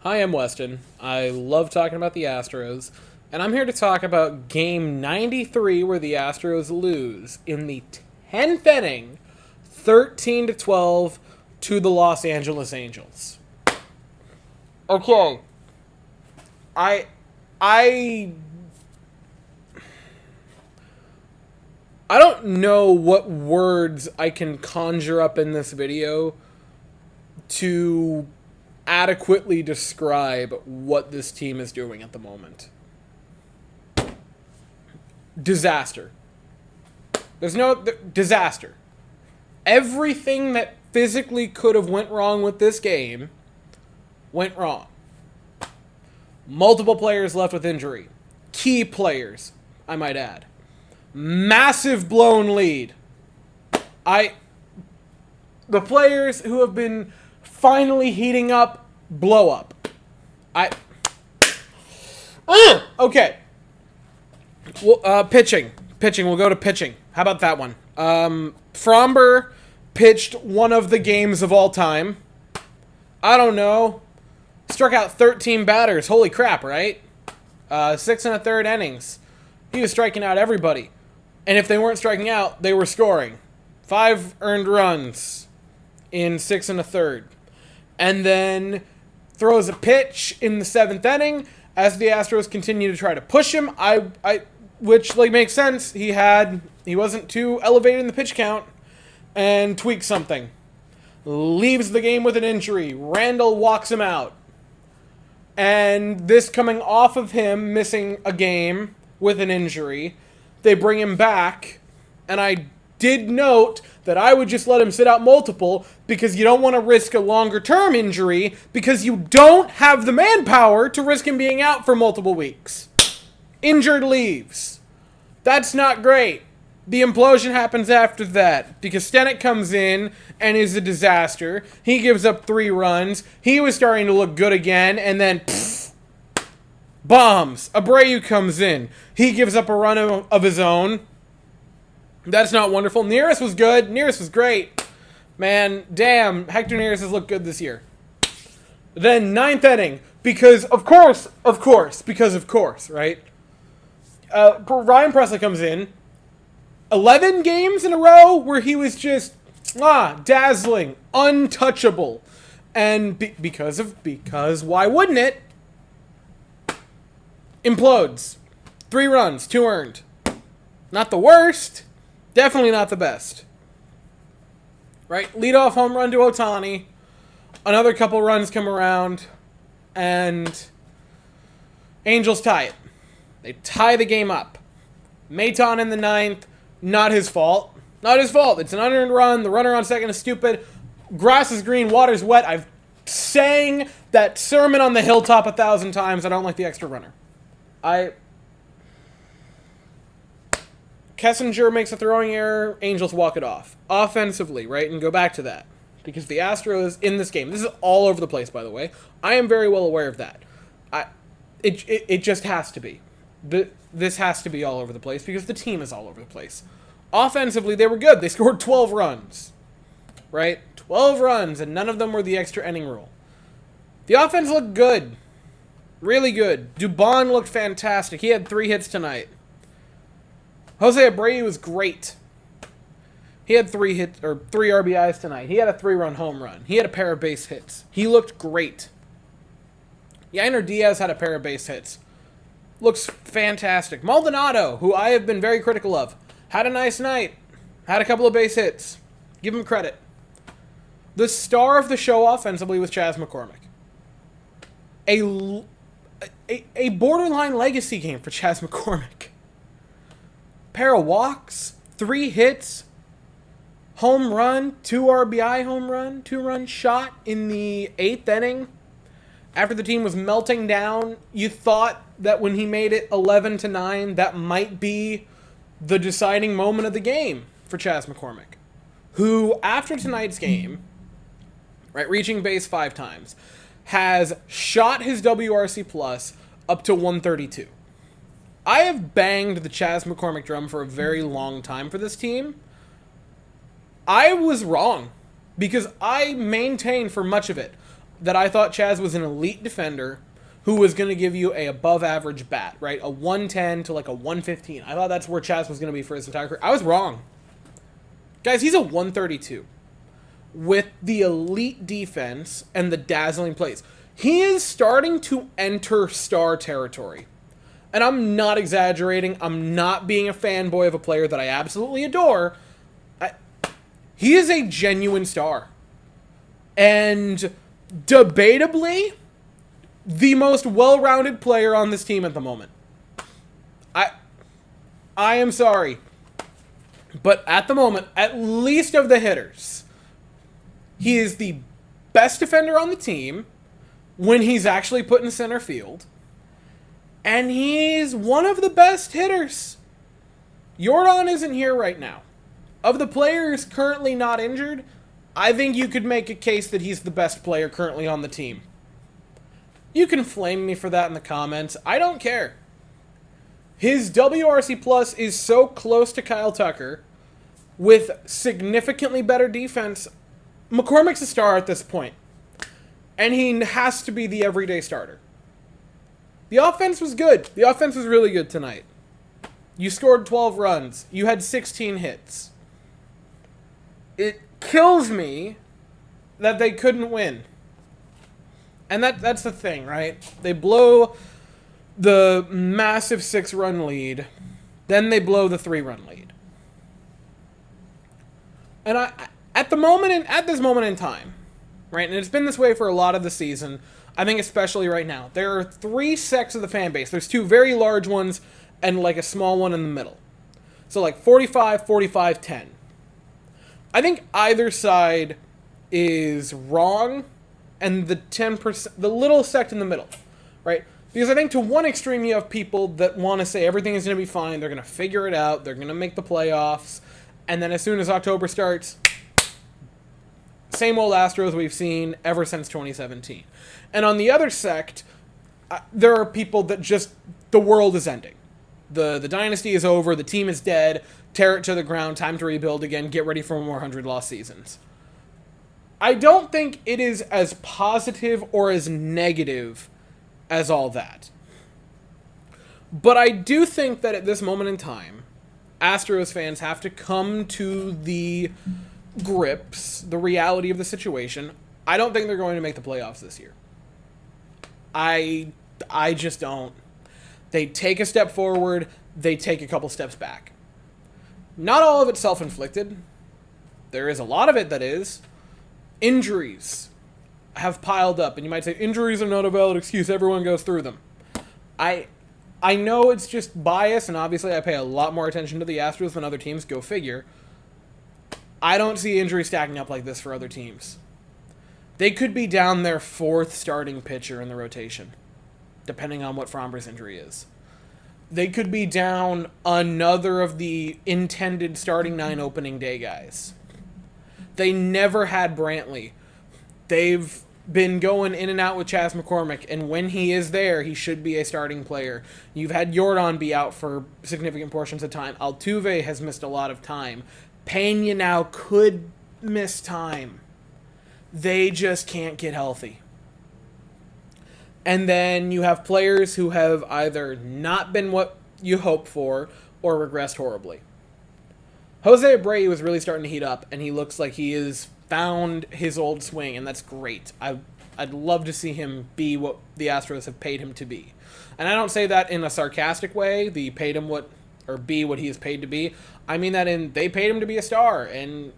Hi, I'm Weston. I love talking about the Astros, and I'm here to talk about game 93 where the Astros lose in the 10th inning, 13 to 12 to the Los Angeles Angels. Okay. I I I don't know what words I can conjure up in this video to adequately describe what this team is doing at the moment. Disaster. There's no disaster. Everything that physically could have went wrong with this game went wrong. Multiple players left with injury. Key players, I might add. Massive blown lead. The players who have been finally heating up, blow up. Okay. Well, pitching. We'll go to pitching. How about that one? Fromber pitched one of the games of all time. I don't know. Struck out 13 batters. Holy crap, right? 6 1/3 innings. He was striking out everybody. And if they weren't striking out, they were scoring. 5 earned runs in 6 1/3. And then throws a pitch in the 7th inning as the Astros continue to try to push him. Which makes sense. He wasn't too elevated in the pitch count and tweaked something. Leaves the game with an injury. Randall walks him out. And this coming off of him missing a game with an injury, they bring him back, and I did note that I would just let him sit out multiple because you don't want to risk a longer-term injury because you don't have the manpower to risk him being out for multiple weeks. Injured leaves. That's not great. The implosion happens after that because Stennett comes in and is a disaster. He gives up 3 runs. He was starting to look good again, and then bombs. Abreu comes in. He gives up a run of his own. That's not wonderful. Neris was good. Neris was great. Man, damn, Hector Neris has looked good this year. Then 9th inning, because of course, right? Ryan Presley comes in. 11 games in a row where he was just dazzling, untouchable. And because why wouldn't it? Implodes. 3 runs, 2 earned. Not the worst. Definitely not the best. Right? Leadoff home run to Ohtani. Another couple runs come around. And Angels tie it. They tie the game up. Maton in the 9th. Not his fault. Not his fault. It's an unearned run. The runner on second is stupid. Grass is green. Water's wet. I've sang that sermon on the hilltop 1,000 times. I don't like the extra runner. Kessinger makes a throwing error. Angels walk it off. Offensively, right? And go back to that. Because the Astros in this game, this is all over the place, by the way. I am very well aware of that. It just has to be. This has to be all over the place because the team is all over the place. Offensively, they were good. They scored 12 runs. Right? 12 runs, and none of them were the extra inning rule. The offense looked good. Really good. Dubon looked fantastic. He had 3 hits tonight. Jose Abreu was great. He had 3 RBIs tonight. He had a 3-run home run. He had a pair of base hits. He looked great. Yainer Diaz had a pair of base hits. Looks fantastic. Maldonado, who I have been very critical of, had a nice night. Had a couple of base hits. Give him credit. The star of the show offensively was Chas McCormick. A borderline legacy game for Chas McCormick. Pair of walks, 3 hits, home run, 2 RBI home run, 2-run shot in the 8th inning. After the team was melting down, you thought that when he made it 11-9, that might be the deciding moment of the game for Chas McCormick, who, after tonight's game, right, reaching base 5 times, has shot his WRC plus up to 132. I have banged the Chas McCormick drum for a very long time for this team. I was wrong because I maintained for much of it. that I thought Chas was an elite defender who was going to give you a above average bat, right? A 110 to like a 115. I thought that's where Chas was going to be for his entire career. I was wrong. Guys, he's a 132 with the elite defense and the dazzling plays. He is starting to enter star territory. And I'm not exaggerating. I'm not being a fanboy of a player that I absolutely adore. He is a genuine star. And debatably, the most well-rounded player on this team at the moment. I am sorry. But at the moment, at least of the hitters, he is the best defender on the team when he's actually put in center field. And he's one of the best hitters. Jordan isn't here right now. Of the players currently not injured, I think you could make a case that he's the best player currently on the team. You can flame me for that in the comments. I don't care. His WRC plus is so close to Kyle Tucker with significantly better defense. McCormick's a star at this point. And he has to be the everyday starter. The offense was good. The offense was really good tonight. You scored 12 runs. You had 16 hits. It kills me that they couldn't win. And that's the thing, right? They blow the massive 6-run lead. Then they blow the 3-run lead. And at this moment in time, right? And it's been this way for a lot of the season. I think especially right now. There are 3 sects of the fan base. There's 2 very large ones and like a small one in the middle. So like 45, 45, 10. I think either side is wrong and the 10%, the little sect in the middle, right? Because I think to one extreme you have people that want to say everything is going to be fine, they're going to figure it out, they're going to make the playoffs, and then as soon as October starts, same old Astros we've seen ever since 2017. And on the other sect, there are people that just, the world is ending. The dynasty is over, the team is dead, tear it to the ground, time to rebuild again, get ready for more 100-loss seasons. I don't think it is as positive or as negative as all that. But I do think that at this moment in time, Astros fans have to come to the grips, the reality of the situation. I don't think they're going to make the playoffs this year. I just don't. They take a step forward, they take a couple steps back. Not all of it's self-inflicted. There is a lot of it that is. Injuries have piled up, and you might say, injuries are not a valid excuse, everyone goes through them. I know it's just bias, and obviously I pay a lot more attention to the Astros than other teams, go figure. I don't see injuries stacking up like this for other teams. They could be down their 4th starting pitcher in the rotation, depending on what Framber's injury is. They could be down another of the intended starting 9 opening day guys. They never had Brantley. They've been going in and out with Chas McCormick, and when he is there, he should be a starting player. You've had Jordan be out for significant portions of time. Altuve has missed a lot of time. Pena now could miss time. They just can't get healthy. And then you have players who have either not been what you hoped for or regressed horribly. Jose Abreu was really starting to heat up, and he looks like he has found his old swing, and that's great. I'd love to see him be what the Astros have paid him to be. And I don't say that in a sarcastic way, be what he is paid to be. I mean that they paid him to be a star, and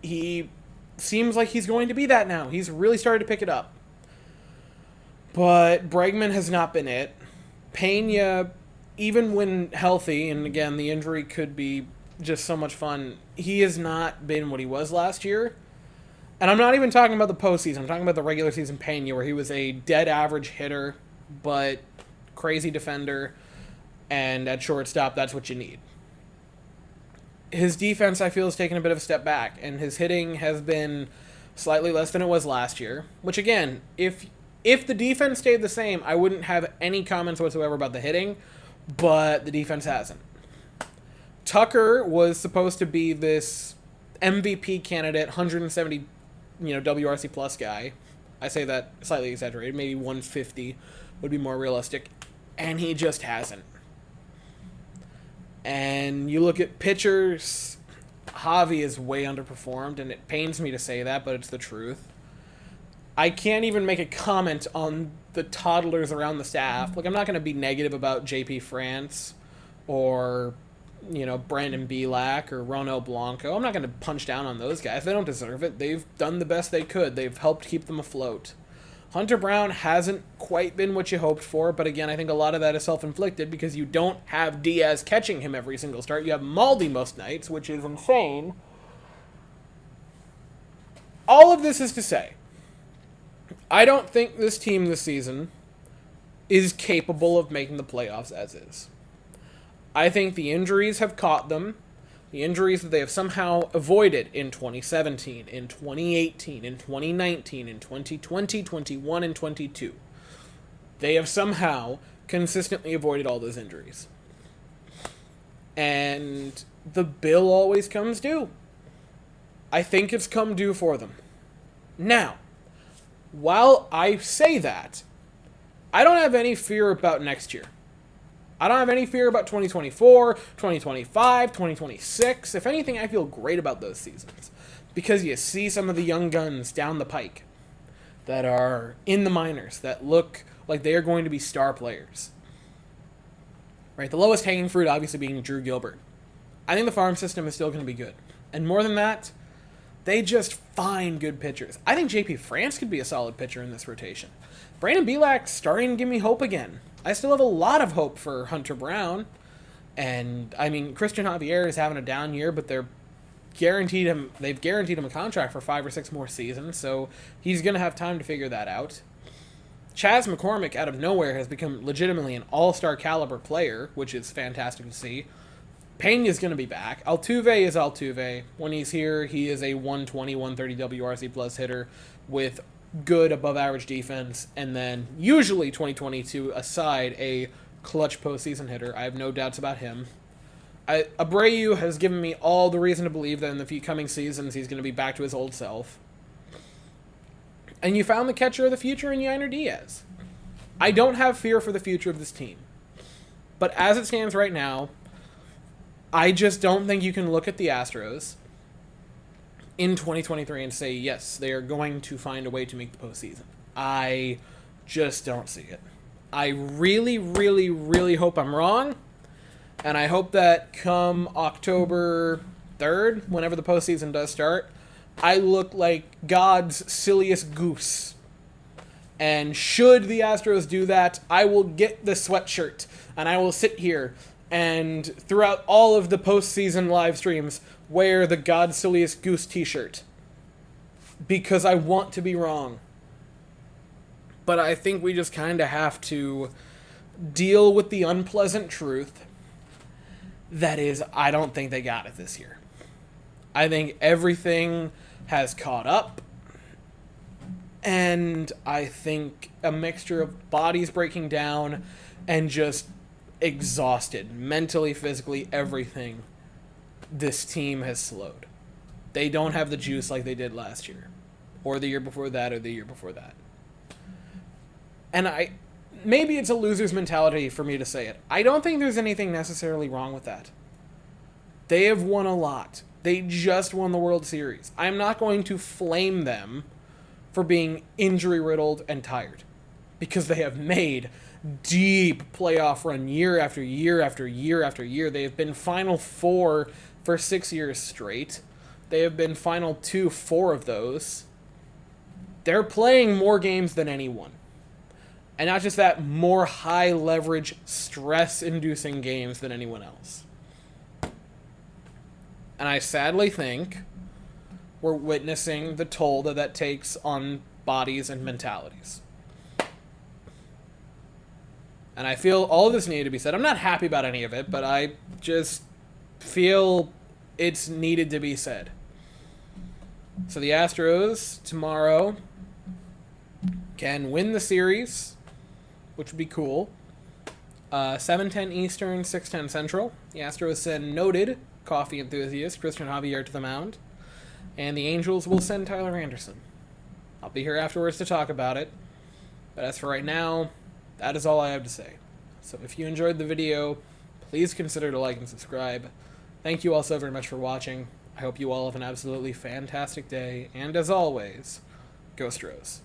he seems like he's going to be that now. He's really started to pick it up. But Bregman has not been it. Pena, even when healthy, and again, the injury could be just so much fun, he has not been what he was last year. And I'm not even talking about the postseason. I'm talking about the regular season Pena, where he was a dead average hitter, but crazy defender, and at shortstop, that's what you need. His defense, I feel, has taken a bit of a step back, and his hitting has been slightly less than it was last year, which, again, if the defense stayed the same, I wouldn't have any comments whatsoever about the hitting, but the defense hasn't. Tucker was supposed to be this MVP candidate, 170, WRC plus guy. I say that slightly exaggerated. Maybe 150 would be more realistic. And he just hasn't. And you look at pitchers, Javi is way underperformed, and it pains me to say that, but it's the truth. I can't even make a comment on the toddlers around the staff. Like, I'm not going to be negative about JP France or, Brandon Bielak or Ronel Blanco. I'm not going to punch down on those guys. They don't deserve it. They've done the best they could. They've helped keep them afloat. Hunter Brown hasn't quite been what you hoped for, but again, I think a lot of that is self-inflicted because you don't have Diaz catching him every single start. You have Maldi most nights, which is insane. All of this is to say, I don't think this team this season is capable of making the playoffs as is. I think the injuries have caught them. The injuries that they have somehow avoided in 2017, in 2018, in 2019, in 2020, 21, and 22. They have somehow consistently avoided all those injuries. And the bill always comes due. I think it's come due for them. Now, while I say that, I don't have any fear about next year. I don't have any fear about 2024, 2025, 2026. If anything, I feel great about those seasons. Because you see some of the young guns down the pike that are in the minors, that look like they are going to be star players. Right? The lowest hanging fruit obviously being Drew Gilbert. I think the farm system is still going to be good. And more than that, they just find good pitchers. I think JP France could be a solid pitcher in this rotation. Brandon Bielak's starting to give me hope again. I still have a lot of hope for Hunter Brown. And, Christian Javier is having a down year, but they've guaranteed him a contract for 5 or 6 more seasons, so he's going to have time to figure that out. Chas McCormick, out of nowhere, has become legitimately an all-star caliber player, which is fantastic to see. Pena's going to be back. Altuve is Altuve. When he's here, he is a 120, 130 WRC plus hitter with good above-average defense, and then usually 2022 aside, a clutch postseason hitter. I have no doubts about him. Abreu has given me all the reason to believe that in the few coming seasons he's going to be back to his old self. And you found the catcher of the future in Yainer Diaz. I don't have fear for the future of this team. But as it stands right now, I just don't think you can look at the Astros in 2023 and say, yes, they are going to find a way to make the postseason. I just don't see it. I really, really, really hope I'm wrong. And I hope that come October 3rd, whenever the postseason does start, I look like God's silliest goose. And should the Astros do that, I will get the sweatshirt and I will sit here and throughout all of the postseason live streams wear the God's silliest goose t-shirt. Because I want to be wrong. But I think we just kind of have to deal with the unpleasant truth that is, I don't think they got it this year. I think everything has caught up. And I think a mixture of bodies breaking down and just exhausted, mentally, physically, everything, this team has slowed. They don't have the juice like they did last year, or the year before that, or the year before that. And maybe it's a loser's mentality for me to say it. I don't think there's anything necessarily wrong with that. They have won a lot. They just won the World Series. I'm not going to flame them for being injury-riddled and tired, because they have made deep playoff run year after year after year after year. They have been Final Four for 6 years straight. They have been Final 2, 4 of those. They're playing more games than anyone. And not just that, more high-leverage, stress-inducing games than anyone else. And I sadly think we're witnessing the toll that takes on bodies and mentalities. And I feel all of this needed to be said. I'm not happy about any of it, but I just feel it's needed to be said. So the Astros tomorrow can win the series, which would be cool. 7:10 Eastern, 6:10 Central. The Astros send noted coffee enthusiast Christian Javier to the mound. And the Angels will send Tyler Anderson. I'll I'll be here afterwards to talk about it. But as for right now, that is all I have to say. So if you enjoyed the video, please consider to like and subscribe. Thank you all so very much for watching. I hope you all have an absolutely fantastic day, and as always, go Astros.